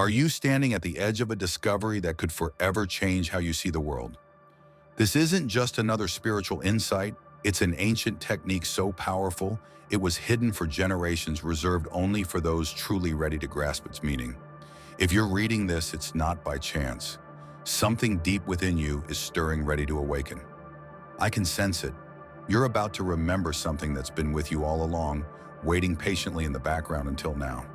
Are you standing at the edge of a discovery that could forever change how you see the world? This isn't just another spiritual insight, it's an ancient technique so powerful, it was hidden for generations, reserved only for those truly ready to grasp its meaning. If you're reading this, it's not by chance. Something deep within you is stirring, ready to awaken. I can sense it. You're about to remember something that's been with you all along, waiting patiently in the background until now.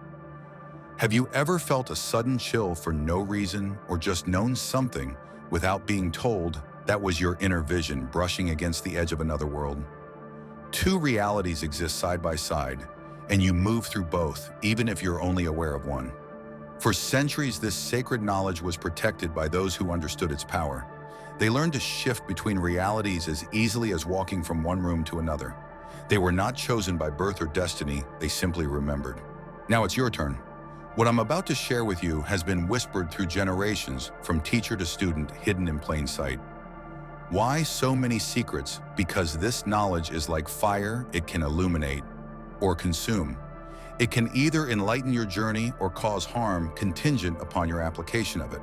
Have you ever felt a sudden chill for no reason, or just known something without being told that was your inner vision brushing against the edge of another world? Two realities exist side by side, and you move through both, even if you're only aware of one. For centuries, this sacred knowledge was protected by those who understood its power. They learned to shift between realities as easily as walking from one room to another. They were not chosen by birth or destiny, they simply remembered. Now it's your turn. What I'm about to share with you has been whispered through generations, from teacher to student, hidden in plain sight. Why so many secrets? Because this knowledge is like fire, it can illuminate or consume. It can either enlighten your journey or cause harm, contingent upon your application of it.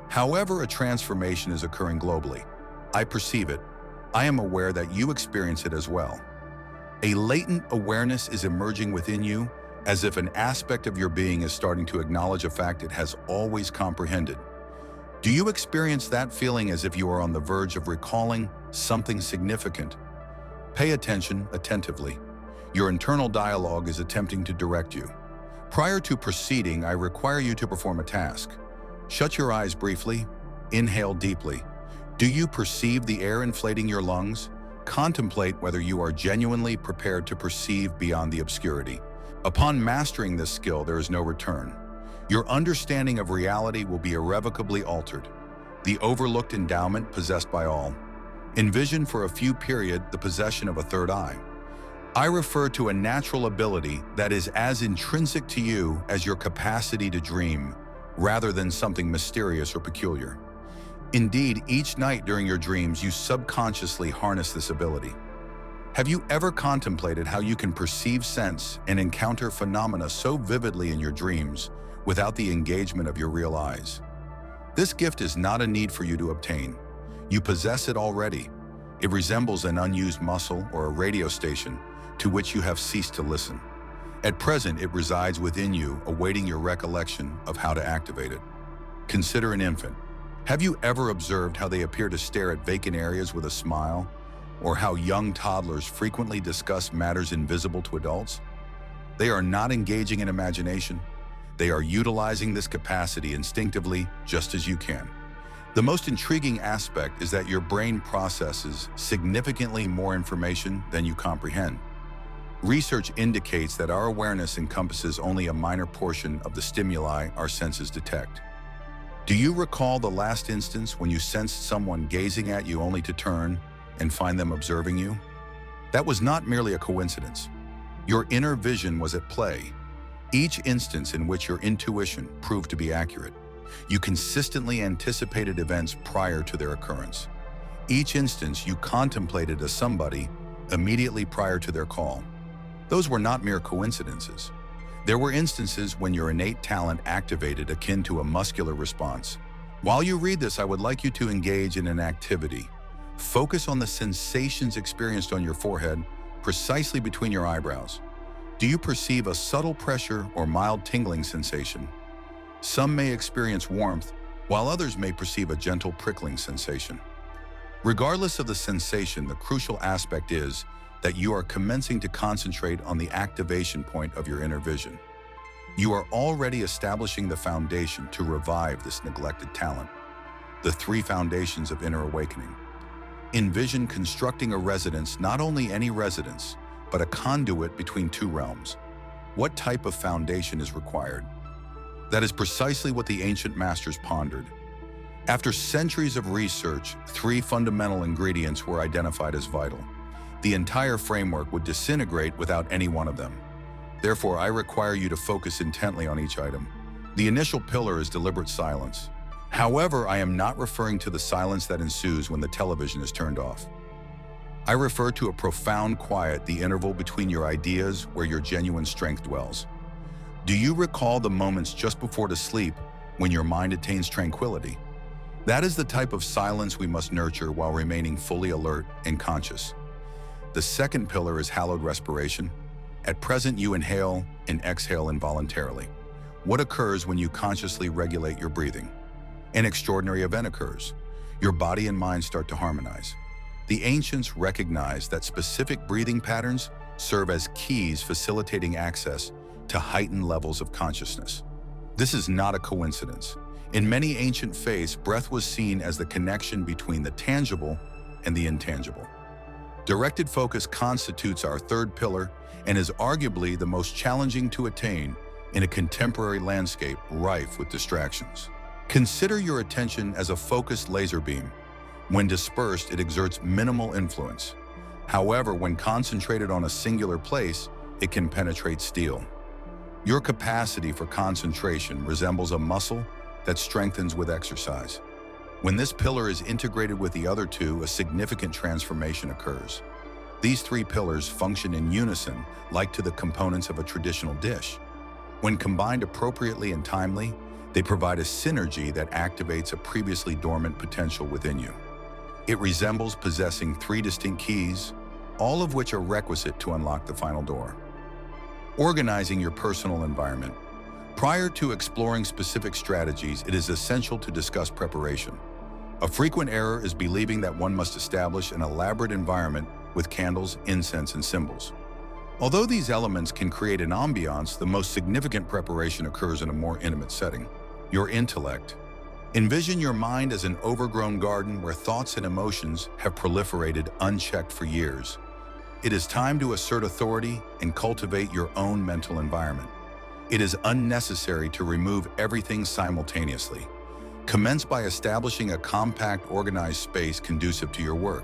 However, a transformation is occurring globally. I perceive it. I am aware that you experience it as well. A latent awareness is emerging within you, as if an aspect of your being is starting to acknowledge a fact it has always comprehended. Do you experience that feeling as if you are on the verge of recalling something significant? Pay attention attentively. Your internal dialogue is attempting to direct you. Prior to proceeding, I require you to perform a task. Shut your eyes briefly. Inhale deeply. Do you perceive the air inflating your lungs? Contemplate whether you are genuinely prepared to perceive beyond the obscurity. Upon mastering this skill, there is no return. Your understanding of reality will be irrevocably altered. The overlooked endowment possessed by all. Envision for a few period the possession of a third eye. I refer to a natural ability that is as intrinsic to you as your capacity to dream, rather than something mysterious or peculiar. Indeed, each night during your dreams, you subconsciously harness this ability. Have you ever contemplated how you can perceive, sense, and encounter phenomena so vividly in your dreams without the engagement of your real eyes? This gift is not a need for you to obtain. You possess it already. It resembles an unused muscle or a radio station to which you have ceased to listen. At present, it resides within you, awaiting your recollection of how to activate it. Consider an infant. Have you ever observed how they appear to stare at vacant areas with a smile? Or how young toddlers frequently discuss matters invisible to adults? They are not engaging in imagination. They are utilizing this capacity instinctively, just as you can. The most intriguing aspect is that your brain processes significantly more information than you comprehend. Research indicates that our awareness encompasses only a minor portion of the stimuli our senses detect. Do you recall the last instance when you sensed someone gazing at you only to turn and find them observing you? That was not merely a coincidence. Your inner vision was at play. Each instance in which your intuition proved to be accurate, you consistently anticipated events prior to their occurrence. Each instance you contemplated a somebody immediately prior to their call. Those were not mere coincidences. There were instances when your innate talent activated, akin to a muscular response. While you read this, I would like you to engage in an activity. Focus on the sensations experienced on your forehead, precisely between your eyebrows. Do you perceive a subtle pressure or mild tingling sensation? Some may experience warmth, while others may perceive a gentle prickling sensation. Regardless of the sensation, the crucial aspect is that you are commencing to concentrate on the activation point of your inner vision. You are already establishing the foundation to revive this neglected talent. The three foundations of inner awakening. Envision constructing a residence, not only any residence, but a conduit between two realms. What type of foundation is required? That is precisely what the ancient masters pondered. After centuries of research, three fundamental ingredients were identified as vital. The entire framework would disintegrate without any one of them. Therefore, I require you to focus intently on each item. The initial pillar is deliberate silence. However, I am not referring to the silence that ensues when the television is turned off. I refer to a profound quiet, the interval between your ideas where your genuine strength dwells. Do you recall the moments just before to sleep when your mind attains tranquility? That is the type of silence we must nurture while remaining fully alert and conscious. The second pillar is hallowed respiration. At present, you inhale and exhale involuntarily. What occurs when you consciously regulate your breathing? An extraordinary event occurs. Your body and mind start to harmonize. The ancients recognized that specific breathing patterns serve as keys facilitating access to heightened levels of consciousness. This is not a coincidence. In many ancient faiths, breath was seen as the connection between the tangible and the intangible. Directed focus constitutes our third pillar and is arguably the most challenging to attain in a contemporary landscape rife with distractions. Consider your attention as a focused laser beam. When dispersed, it exerts minimal influence. However, when concentrated on a singular place, it can penetrate steel. Your capacity for concentration resembles a muscle that strengthens with exercise. When this pillar is integrated with the other two, a significant transformation occurs. These three pillars function in unison, like to the components of a traditional dish. When combined appropriately and timely, they provide a synergy that activates a previously dormant potential within you. It resembles possessing three distinct keys, all of which are requisite to unlock the final door. Organizing your personal environment. Prior to exploring specific strategies, it is essential to discuss preparation. A frequent error is believing that one must establish an elaborate environment with candles, incense, and symbols. Although these elements can create an ambiance, the most significant preparation occurs in a more intimate setting. Your intellect. Envision your mind as an overgrown garden where thoughts and emotions have proliferated unchecked for years. It is time to assert authority and cultivate your own mental environment. It is unnecessary to remove everything simultaneously. Commence by establishing a compact, organized space conducive to your work.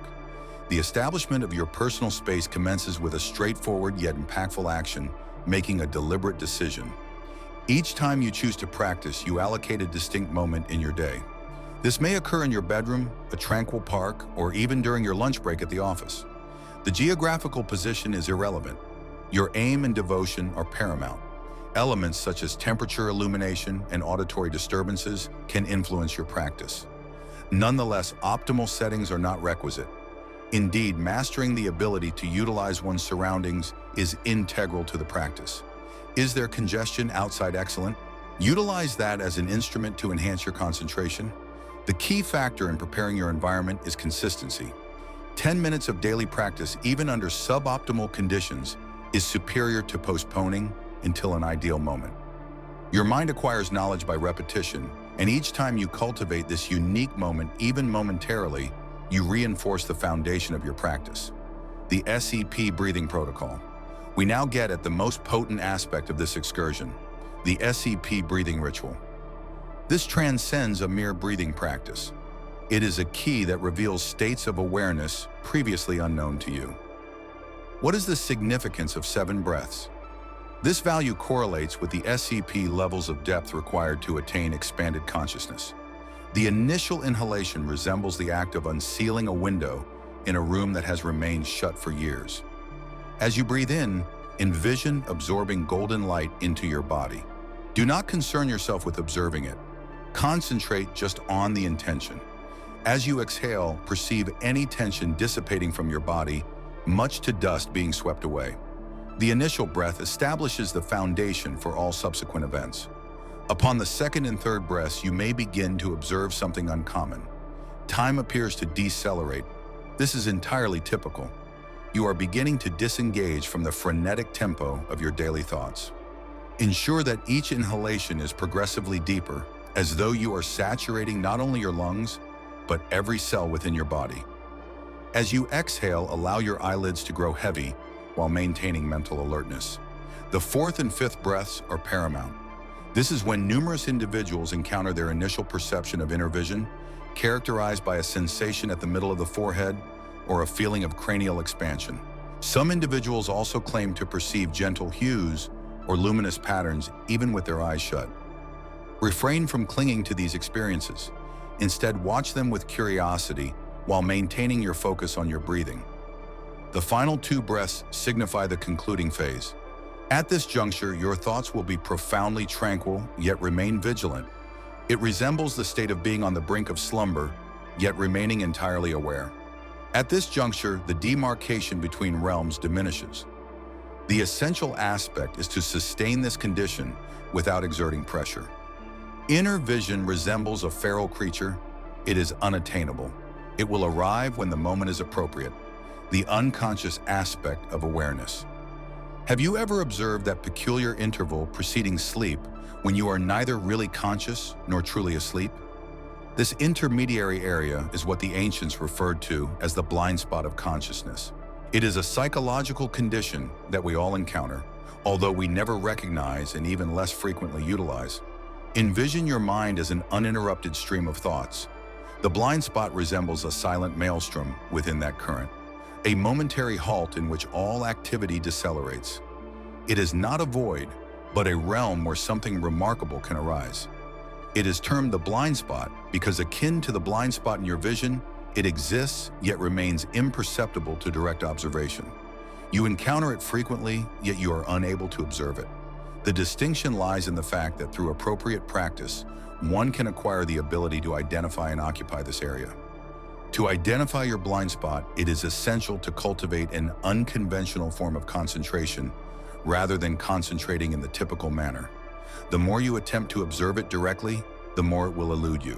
The establishment of your personal space commences with a straightforward yet impactful action, making a deliberate decision. Each time you choose to practice, you allocate a distinct moment in your day. This may occur in your bedroom, a tranquil park, or even during your lunch break at the office. The geographical position is irrelevant. Your aim and devotion are paramount. Elements such as temperature, illumination, and auditory disturbances can influence your practice. Nonetheless, optimal settings are not requisite. Indeed, mastering the ability to utilize one's surroundings is integral to the practice. Is there congestion outside excellent? Utilize that as an instrument to enhance your concentration. The key factor in preparing your environment is consistency. 10 minutes of daily practice, even under suboptimal conditions, is superior to postponing until an ideal moment. Your mind acquires knowledge by repetition, and each time you cultivate this unique moment, even momentarily, you reinforce the foundation of your practice. The SEP breathing protocol. We now get at the most potent aspect of this excursion, the SEP breathing ritual. This transcends a mere breathing practice. It is a key that reveals states of awareness previously unknown to you. What is the significance of 7 breaths? This value correlates with the SEP levels of depth required to attain expanded consciousness. The initial inhalation resembles the act of unsealing a window in a room that has remained shut for years. As you breathe in, envision absorbing golden light into your body. Do not concern yourself with observing it. Concentrate just on the intention. As you exhale, perceive any tension dissipating from your body, much to dust being swept away. The initial breath establishes the foundation for all subsequent events. Upon the second and third breaths, you may begin to observe something uncommon. Time appears to decelerate. This is entirely typical. You are beginning to disengage from the frenetic tempo of your daily thoughts. Ensure that each inhalation is progressively deeper, as though you are saturating not only your lungs, but every cell within your body. As you exhale, allow your eyelids to grow heavy while maintaining mental alertness. The fourth and fifth breaths are paramount. This is when numerous individuals encounter their initial perception of inner vision, characterized by a sensation at the middle of the forehead or a feeling of cranial expansion. Some individuals also claim to perceive gentle hues or luminous patterns even with their eyes shut. Refrain from clinging to these experiences. Instead, watch them with curiosity while maintaining your focus on your breathing. The final 2 breaths signify the concluding phase. At this juncture, your thoughts will be profoundly tranquil, yet remain vigilant. It resembles the state of being on the brink of slumber, yet remaining entirely aware. At this juncture, the demarcation between realms diminishes. The essential aspect is to sustain this condition without exerting pressure. Inner vision resembles a feral creature. It is unattainable. It will arrive when the moment is appropriate. The unconscious aspect of awareness. Have you ever observed that peculiar interval preceding sleep when you are neither really conscious nor truly asleep? This intermediary area is what the ancients referred to as the blind spot of consciousness. It is a psychological condition that we all encounter, although we never recognize and even less frequently utilize. Envision your mind as an uninterrupted stream of thoughts. The blind spot resembles a silent maelstrom within that current, a momentary halt in which all activity decelerates. It is not a void, but a realm where something remarkable can arise. It is termed the blind spot because, akin to the blind spot in your vision, it exists yet remains imperceptible to direct observation. You encounter it frequently, yet you are unable to observe it. The distinction lies in the fact that through appropriate practice, one can acquire the ability to identify and occupy this area. To identify your blind spot, it is essential to cultivate an unconventional form of concentration rather than concentrating in the typical manner. The more you attempt to observe it directly, the more it will elude you.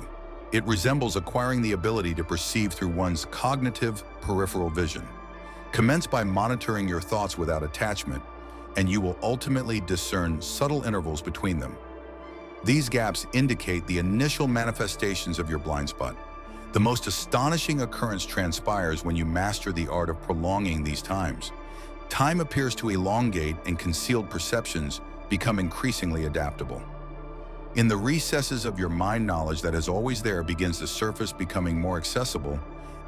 It resembles acquiring the ability to perceive through one's cognitive peripheral vision. Commence by monitoring your thoughts without attachment, and you will ultimately discern subtle intervals between them. These gaps indicate the initial manifestations of your blind spot. The most astonishing occurrence transpires when you master the art of prolonging these times. Time appears to elongate and concealed perceptions become increasingly adaptable. In the recesses of your mind, knowledge that is always there begins to surface, becoming more accessible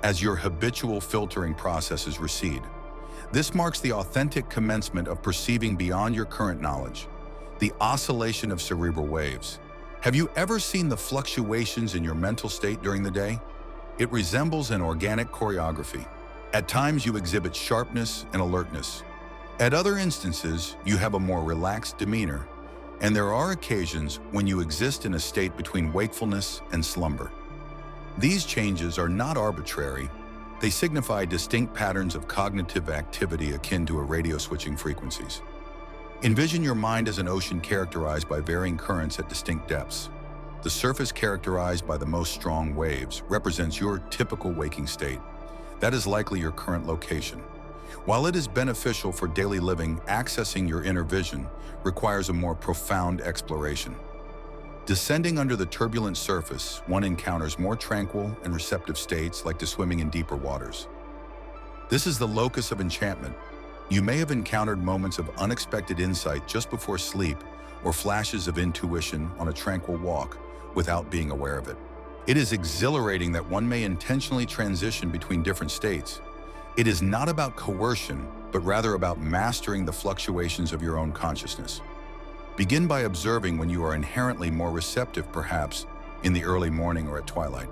as your habitual filtering processes recede. This marks the authentic commencement of perceiving beyond your current knowledge, the oscillation of cerebral waves. Have you ever seen the fluctuations in your mental state during the day? It resembles an organic choreography. At times you exhibit sharpness and alertness. At other instances, you have a more relaxed demeanor, and there are occasions when you exist in a state between wakefulness and slumber. These changes are not arbitrary. They signify distinct patterns of cognitive activity akin to a radio switching frequencies. Envision your mind as an ocean characterized by varying currents at distinct depths. The surface, characterized by the most strong waves, represents your typical waking state. That is likely your current location. While it is beneficial for daily living, accessing your inner vision requires a more profound exploration. Descending under the turbulent surface, one encounters more tranquil and receptive states, like to swimming in deeper waters. This is the locus of enchantment. You may have encountered moments of unexpected insight just before sleep, or flashes of intuition on a tranquil walk without being aware of it. It is exhilarating that one may intentionally transition between different states. It is not about coercion, but rather about mastering the fluctuations of your own consciousness. Begin by observing when you are inherently more receptive, perhaps in the early morning or at twilight.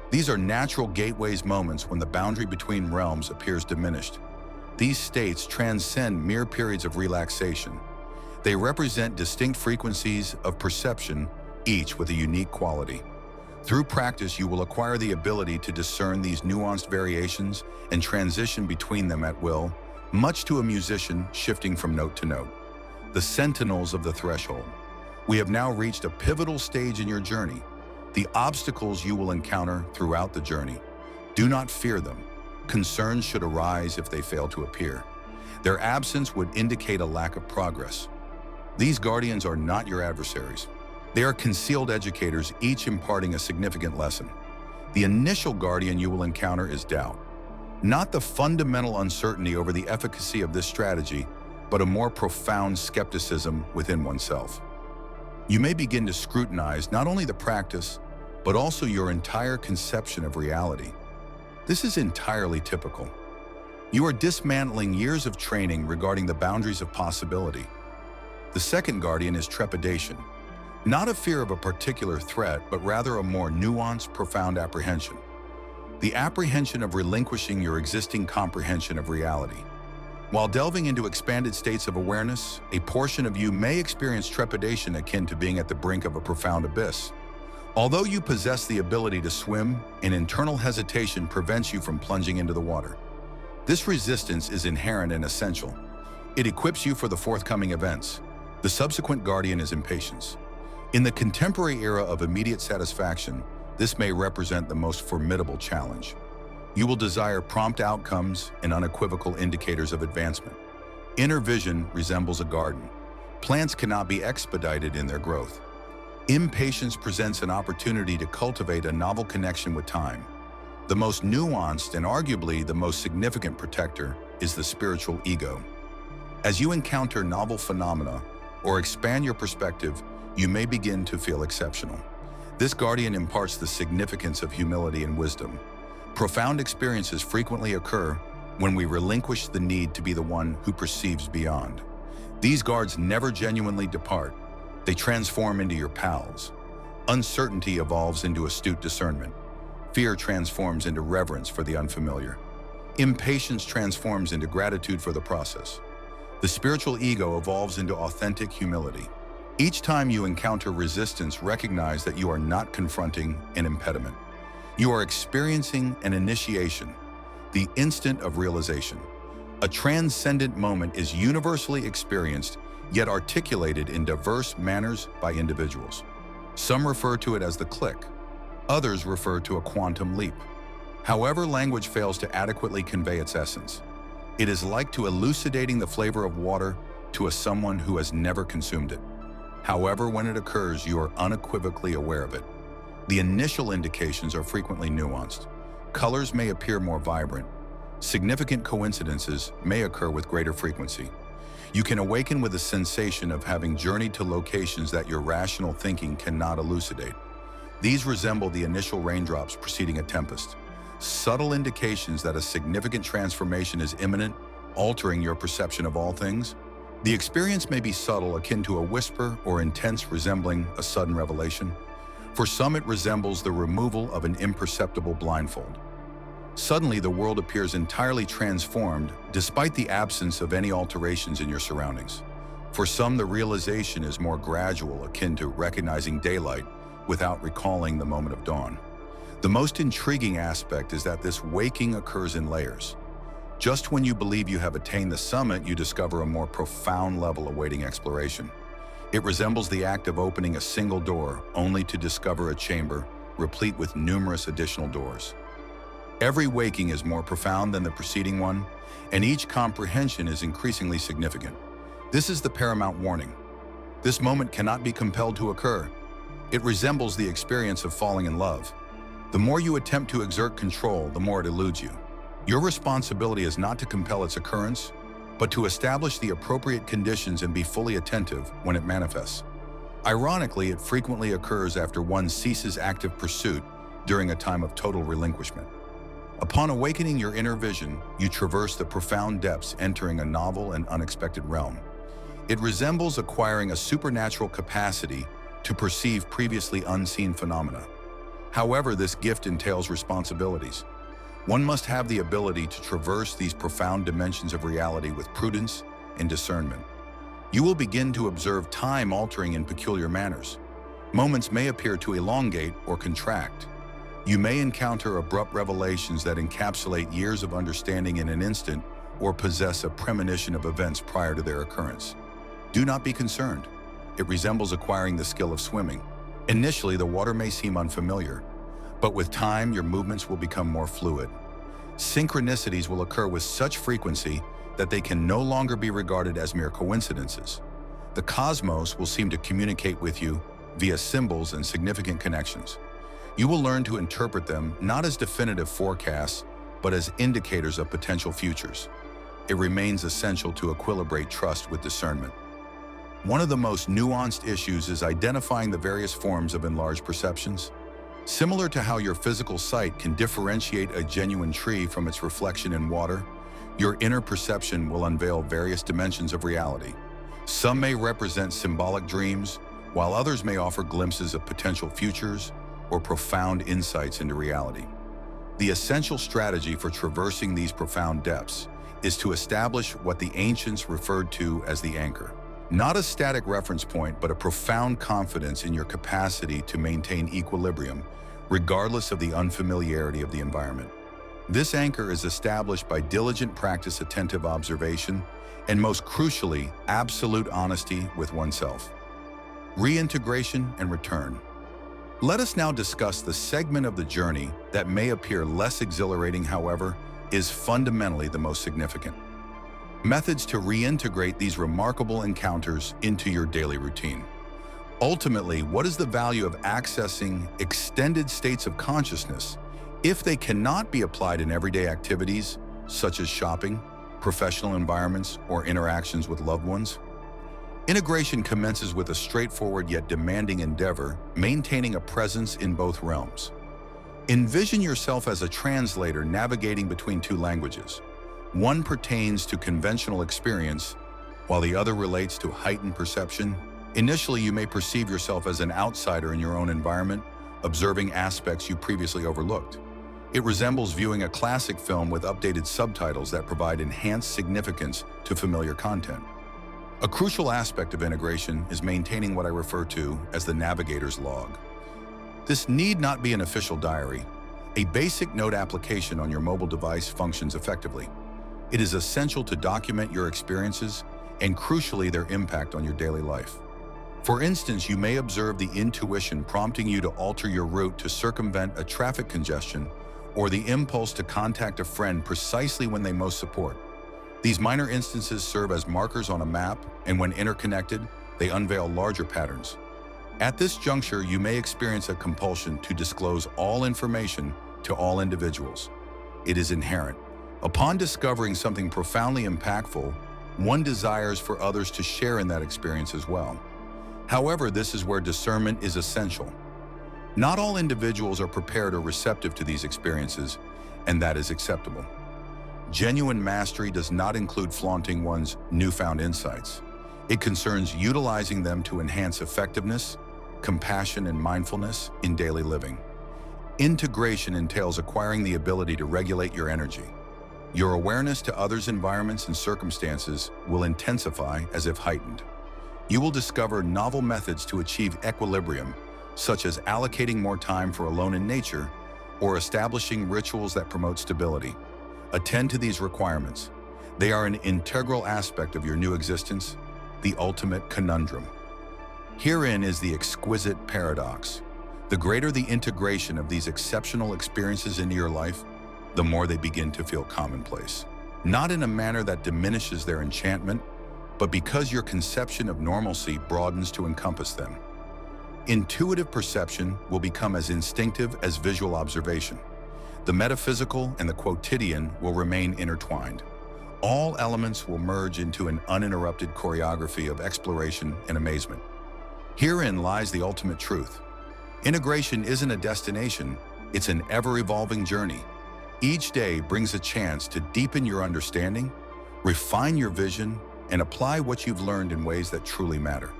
These are natural gateways, moments when the boundary between realms appears diminished. These states transcend mere periods of relaxation. They represent distinct frequencies of perception, each with a unique quality. Through practice, you will acquire the ability to discern these nuanced variations and transition between them at will, much to a musician shifting from note to note. The sentinels of the threshold. We have now reached a pivotal stage in your journey. The obstacles you will encounter throughout the journey. Do not fear them. Concerns should arise if they fail to appear. Their absence would indicate a lack of progress. These guardians are not your adversaries. They are concealed educators, each imparting a significant lesson. The initial guardian you will encounter is doubt. Not the fundamental uncertainty over the efficacy of this strategy, but a more profound skepticism within oneself. You may begin to scrutinize not only the practice, but also your entire conception of reality. This is entirely typical. You are dismantling years of training regarding the boundaries of possibility. The second guardian is trepidation. Not a fear of a particular threat, but rather a more nuanced, profound apprehension. The apprehension of relinquishing your existing comprehension of reality. While delving into expanded states of awareness, a portion of you may experience trepidation akin to being at the brink of a profound abyss. Although you possess the ability to swim, an internal hesitation prevents you from plunging into the water. This resistance is inherent and essential. It equips you for the forthcoming events. The subsequent guardian is impatience. In the contemporary era of immediate satisfaction, this may represent the most formidable challenge. You will desire prompt outcomes and unequivocal indicators of advancement. Inner vision resembles a garden. Plants cannot be expedited in their growth. Impatience presents an opportunity to cultivate a novel connection with time. The most nuanced and arguably the most significant protector is the spiritual ego. As you encounter novel phenomena or expand your perspective, you may begin to feel exceptional. This guardian imparts the significance of humility and wisdom. Profound experiences frequently occur when we relinquish the need to be the one who perceives beyond. These guards never genuinely depart. They transform into your pals. Uncertainty evolves into astute discernment. Fear transforms into reverence for the unfamiliar. Impatience transforms into gratitude for the process. The spiritual ego evolves into authentic humility. Each time you encounter resistance, recognize that you are not confronting an impediment. You are experiencing an initiation, the instant of realization. A transcendent moment is universally experienced, yet articulated in diverse manners by individuals. Some refer to it as the click. Others refer to a quantum leap. However, language fails to adequately convey its essence. It is like to elucidating the flavor of water to someone who has never consumed it. However, when it occurs, you are unequivocally aware of it. The initial indications are frequently nuanced. Colors may appear more vibrant. Significant coincidences may occur with greater frequency. You can awaken with a sensation of having journeyed to locations that your rational thinking cannot elucidate. These resemble the initial raindrops preceding a tempest, subtle indications that a significant transformation is imminent, altering your perception of all things. The experience may be subtle, akin to a whisper, or intense, resembling a sudden revelation. For some, it resembles the removal of an imperceptible blindfold. Suddenly, the world appears entirely transformed, despite the absence of any alterations in your surroundings. For some, the realization is more gradual, akin to recognizing daylight without recalling the moment of dawn. The most intriguing aspect is that this waking occurs in layers. Just when you believe you have attained the summit, you discover a more profound level awaiting exploration. It resembles the act of opening a single door, only to discover a chamber replete with numerous additional doors. Every waking is more profound than the preceding one, and each comprehension is increasingly significant. This is the paramount warning. This moment cannot be compelled to occur. It resembles the experience of falling in love. The more you attempt to exert control, the more it eludes you. Your responsibility is not to compel its occurrence, but to establish the appropriate conditions and be fully attentive when it manifests. Ironically, it frequently occurs after one ceases active pursuit during a time of total relinquishment. Upon awakening your inner vision, you traverse the profound depths, entering a novel and unexpected realm. It resembles acquiring a supernatural capacity to perceive previously unseen phenomena. However, this gift entails responsibilities. One must have the ability to traverse these profound dimensions of reality with prudence and discernment. You will begin to observe time altering in peculiar manners. Moments may appear to elongate or contract. You may encounter abrupt revelations that encapsulate years of understanding in an instant or possess a premonition of events prior to their occurrence. Do not be concerned. It resembles acquiring the skill of swimming. Initially, the water may seem unfamiliar, but with time, your movements will become more fluid. Synchronicities will occur with such frequency that they can no longer be regarded as mere coincidences. The cosmos will seem to communicate with you via symbols and significant connections. You will learn to interpret them not as definitive forecasts, but as indicators of potential futures. It remains essential to equilibrate trust with discernment. One of the most nuanced issues is identifying the various forms of enlarged perceptions. Similar to how your physical sight can differentiate a genuine tree from its reflection in water, your inner perception will unveil various dimensions of reality. Some may represent symbolic dreams, while others may offer glimpses of potential futures or profound insights into reality. The essential strategy for traversing these profound depths is to establish what the ancients referred to as the anchor. Not a static reference point, but a profound confidence in your capacity to maintain equilibrium, regardless of the unfamiliarity of the environment. This anchor is established by diligent practice, attentive observation, and most crucially, absolute honesty with oneself. Reintegration and return. Let us now discuss the segment of the journey that may appear less exhilarating, however, is fundamentally the most significant. Methods to reintegrate these remarkable encounters into your daily routine. Ultimately, what is the value of accessing extended states of consciousness if they cannot be applied in everyday activities such as shopping, professional environments, or interactions with loved ones? Integration commences with a straightforward yet demanding endeavor, maintaining a presence in both realms. Envision yourself as a translator navigating between two languages. One pertains to conventional experience, while the other relates to heightened perception. Initially, you may perceive yourself as an outsider in your own environment, observing aspects you previously overlooked. It resembles viewing a classic film with updated subtitles that provide enhanced significance to familiar content. A crucial aspect of integration is maintaining what I refer to as the navigator's log. This need not be an official diary. A basic note application on your mobile device functions effectively. It is essential to document your experiences and, crucially, their impact on your daily life. For instance, you may observe the intuition prompting you to alter your route to circumvent a traffic congestion, or the impulse to contact a friend precisely when they most support. These minor instances serve as markers on a map, and when interconnected, they unveil larger patterns. At this juncture, you may experience a compulsion to disclose all information to all individuals. It is inherent. Upon discovering something profoundly impactful, one desires for others to share in that experience as well. However, this is where discernment is essential. Not all individuals are prepared or receptive to these experiences, and that is acceptable. Genuine mastery does not include flaunting one's newfound insights. It concerns utilizing them to enhance effectiveness, compassion, and mindfulness in daily living. Integration entails acquiring the ability to regulate your energy. Your awareness to others' environments and circumstances will intensify as if heightened. You will discover novel methods to achieve equilibrium, such as allocating more time for alone in nature or establishing rituals that promote stability. Attend to these requirements. They are an integral aspect of your new existence, the ultimate conundrum. Herein is the exquisite paradox. The greater the integration of these exceptional experiences into your life, the more they begin to feel commonplace. Not in a manner that diminishes their enchantment, but because your conception of normalcy broadens to encompass them. Intuitive perception will become as instinctive as visual observation. The metaphysical and the quotidian will remain intertwined. All elements will merge into an uninterrupted choreography of exploration and amazement. Herein lies the ultimate truth. Integration isn't a destination, it's an ever-evolving journey. Each day brings a chance to deepen your understanding, refine your vision, and apply what you've learned in ways that truly matter.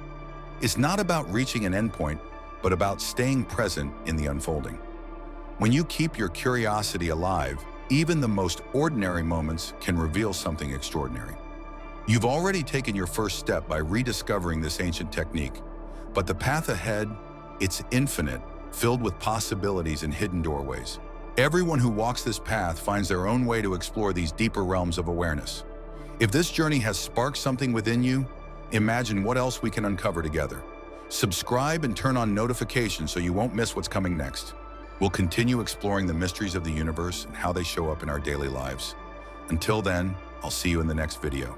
It's not about reaching an endpoint, but about staying present in the unfolding. When you keep your curiosity alive, even the most ordinary moments can reveal something extraordinary. You've already taken your first step by rediscovering this ancient technique, but the path ahead, it's infinite, filled with possibilities and hidden doorways. Everyone who walks this path finds their own way to explore these deeper realms of awareness. If this journey has sparked something within you, imagine what else we can uncover together. Subscribe and turn on notifications so you won't miss what's coming next. We'll continue exploring the mysteries of the universe and how they show up in our daily lives. Until then, I'll see you in the next video.